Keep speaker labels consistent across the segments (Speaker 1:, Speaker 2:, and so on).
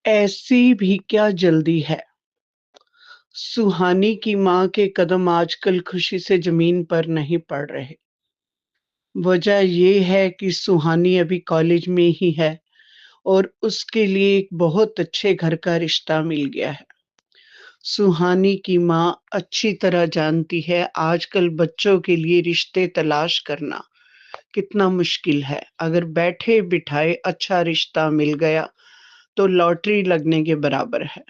Speaker 1: ऐसी भी क्या जल्दी है। सुहानी की माँ के कदम आजकल खुशी से ज़मीन पर नहीं पड़ रहे। वजह ये है कि सुहानी अभी कॉलेज में ही है और उसके लिए एक बहुत अच्छे घर का रिश्ता मिल गया है। सुहानी की माँ अच्छी तरह जानती है आजकल बच्चों के लिए रिश्ते तलाश करना कितना मुश्किल है। अगर बैठे-बिठाए अच्छा रिश्ता मिल गया तो लॉटरी लगने के बराबर है।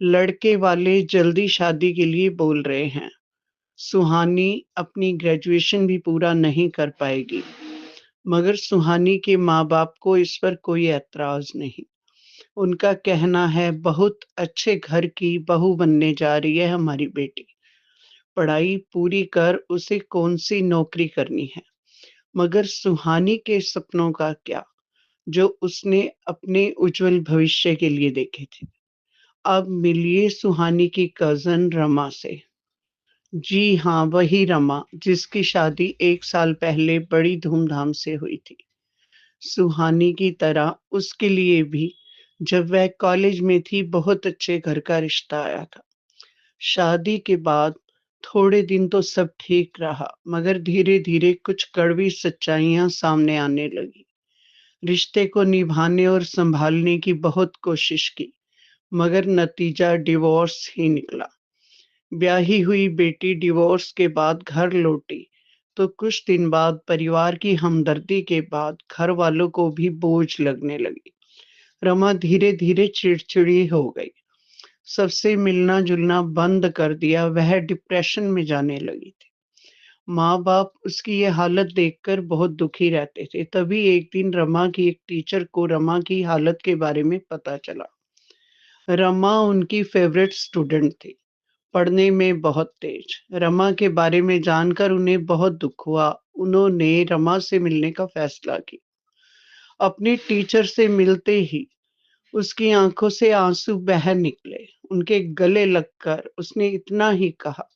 Speaker 1: लड़के वाले जल्दी शादी के लिए बोल रहे हैं। सुहानी अपनी ग्रेजुएशन भी पूरा नहीं कर पाएगी, मगर सुहानी के माँ-बाप को इस पर कोई ऐतराज़ नहीं। उनका कहना है बहुत अच्छे घर की बहू बनने जा रही है हमारी बेटी। पढ़ाई पूरी कर उसे कौन-सी नौकरी करनी है। मगर सुहानी के सपनों का क्या, जो उसने अपने उज्जवल भविष्य के लिए देखे थे। अब मिलिए सुहानी की कज़न रमा से। जी हाँ, वही रमा जिसकी शादी 1 साल पहले बड़ी धूमधाम से हुई थी। सुहानी की तरह उसके लिए भी जब वह कॉलेज में थी बहुत अच्छे घर का रिश्ता आया था। शादी के बाद थोड़े दिन तो सब ठीक रहा, मगर धीरे-धीरे कुछ कड़वी सच्चाइयाँ सामने आने लगी। रिश्ते को निभाने और सँभालने की बहुत कोशिश की, मगर नतीजा डिवोर्स ही निकला। ब्याही हुई बेटी डिवोर्स के बाद घर लौटी, तो कुछ दिन बाद परिवार की हमदर्दी के बाद घर वालों को भी बोझ लगने लगी। रमा धीरे-धीरे चिड़चिड़ी हो गई। सबसे मिलना-जुलना बंद कर दिया, वह डिप्रेशन में जाने लगी थी। माँ-बाप उसकी ये हालत देखकर बहुत दुखी रहते थे। तभी एक दिन रमा की एक टीचर को रमा की हालत के बारे में पता चला। रमा उनकी फेवरेट स्टूडेंट थी। पढ़ने में बहुत तेज। रमा के बारे में जानकर उन्हें बहुत दुःख हुआ। उन्होंने रमा से मिलने का फैसला किया। अपनी टीचर से मिलते ही उसकी आँखों से आँसू बह निकले। उनके गले लगकर उसने इतना ही कहा,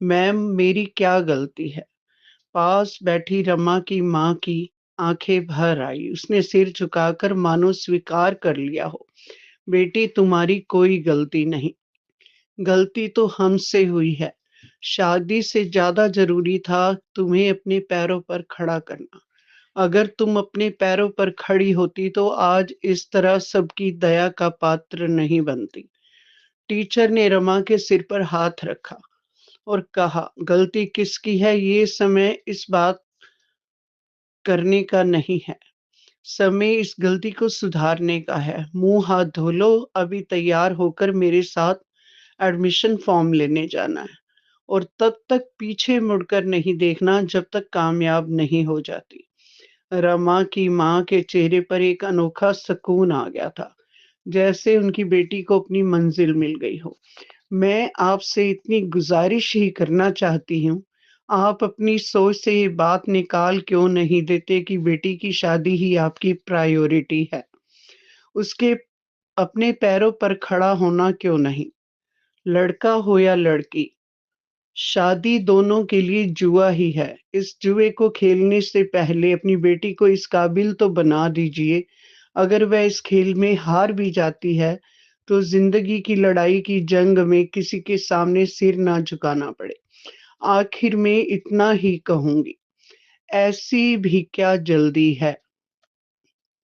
Speaker 1: मैम मेरी क्या गलती है? पास बैठी रमा की माँ की आँखें भर आई। उसने सिर झुकाकर मानो स्वीकार कर लिया हो, बेटी तुम्हारी कोई गलती नहीं। गलती तो हमसे हुई है। शादी से ज़्यादा ज़रूरी था तुम्हें अपने पैरों पर खड़ा करना। अगर तुम अपने पैरों पर खड़ी होती तो आज इस तरह सबकी दया का पात्र नहीं बनती। टीचर ने रमा के सिर पर हाथ रखा और कहा, गलती किसकी है ये समय इस बात करने का नहीं है। समय इस गलती को सुधारने का है। मुँह हाथ धो लो, अभी तैयार होकर मेरे साथ एडमिशन फॉर्म लेने जाना है और तब तक पीछे मुड़कर नहीं देखना जब तक कामयाब नहीं हो जाती। रमा की माँ के चेहरे पर एक अनोखा सुकून आ गया था, जैसे उनकी बेटी को अपनी मंजिल मिल गई हो। मैं आपसे इतनी गुज़ारिश ही करना चाहती हूँ, आप अपनी सोच से ये बात निकाल क्यों नहीं देते कि बेटी की शादी ही आपकी प्रायोरिटी है। उसके अपने पैरों पर खड़ा होना क्यों नहीं? लड़का हो या लड़की, शादी दोनों के लिए जुआ ही है। इस जुए को खेलने से पहले अपनी बेटी को इस काबिल तो बना दीजिए, अगर वह इस खेल में हार भी जाती है, तो ज़िंदगी की लड़ाई की जंग में किसी के सामने सिर ना झुकाना पड़े। आखिर में इतना ही कहूँगी, ऐसी भी क्या जल्दी है।